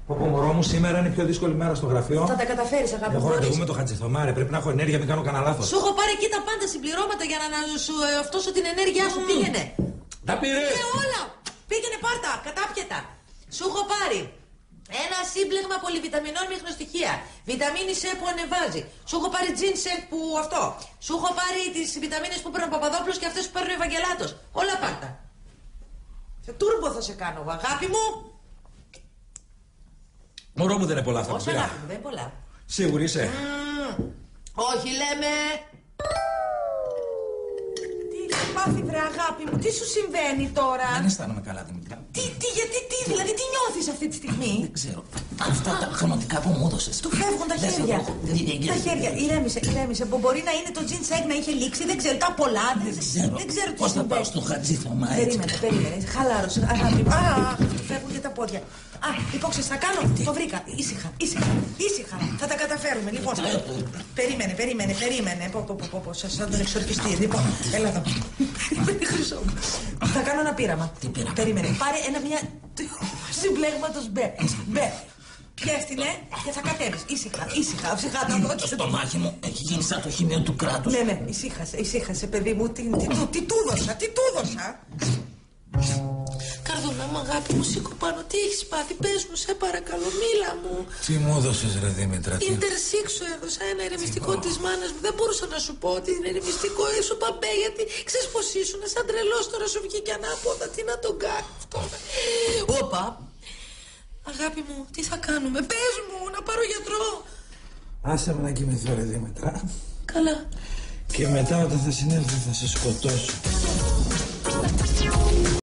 Πω μωρό μου, σήμερα είναι η πιο δύσκολη μέρα στο γραφείο. Θα τα καταφέρεις, αγάπη μου. Έχω ραντεβού με το Χατζηθωμάρε. Πρέπει να έχω ενέργεια, μην κάνω κανένα λάθος. Σου έχω πάρει εκεί τα πάντα συμπληρώματα για να σου αυτόσω την ενέργειά σου. Πήγαινε. Τα πήρες. Όλα. Πήγαινε πάρτα, κατάπιετα. Σου έχω πάρει ένα σύμπλεγμα πολυβιταμινών με ίχνοστοιχεία. Βιταμίνη C που ανεβάζει. Σου έχω πάρει ginseng που αυτό. Σου έχω πάρει τις βιταμίνες που παίρνει ο Παπαδόπουλος και αυτές που παίρνει ο Ευαγγελάτος. Όλα πάρτα. Σε τούρμπο θα σε κάνω, αγάπη μου. Μωρό μου δεν είναι πολλά αυτά που Όχι, πήρα. αγάπη μου, δεν είναι πολλά. Σίγουρη είσαι. Όχι, λέμε. Τι έχει πάθει, βρε αγάπη μου, τι σου συμβαίνει τώρα? Δεν αισθάνομαι καλά, Δημητρά. Δηλαδή τι νιώθεις αυτή τη στιγμή? Δεν ξέρω. Αυτά τα χρηματικά που μου έδωσες. Του φεύγουν τα χέρια. Τα χέρια, ηρέμησε. Μπορεί να είναι το ginseng να είχε λήξει, δεν ξέρω. Τα πολλά, δεν ξέρω τι Πώς θα πάω συμβαίνει. στο Χατζήθωμα έτσι. Περίμενε. Χαλάρωσε, αγάπη μου. Του φεύγουν και τα πόδια. Λοιπόν, θα κάνω. Το βρήκα. Ήσυχα. Θα τα καταφέρουμε. Λοιπόν, περίμενε. Σαν τον εξορκιστή. Λοιπόν, έλα εδώ. Χρυσό. Θα κάνω ένα πείραμα. Τι πείραμα? Περίμενε. Πάρε μια συμπλέγματος μπε. Πιέστηνε και θα κατέβεις. Ήσυχα. Το στομάχι μου έχει γίνει σαν το χημείο του κράτους. Ναι, ησύχασε, παιδί μου. Τι του δώσα. Καρδονά μου, αγάπη μου, σήκω πάνω. Τι έχεις πάθει, πες μου, σε παρακαλώ, μίλα μου. Τι μου έδωσες, ρε Δήμητρα? Ιντερσίξο έδωσα, ένα ερεμιστικό της μάνας μου. Δεν μπορούσα να σου πω ότι είναι ερεμιστικό, σου παμπέ, γιατί ξέρεις πως ήσουν σαν τρελός. Τώρα σου βγήκε ανάποδα, τι να τον κάνω αυτό. Όπα. Αγάπη μου, τι θα κάνουμε, πες μου, να πάρω γιατρό. Άσε με να κοιμηθώ, ρε Δήμητρα. Καλά. Και μετά όταν θα συνέλθει θα σε σκοτώσω.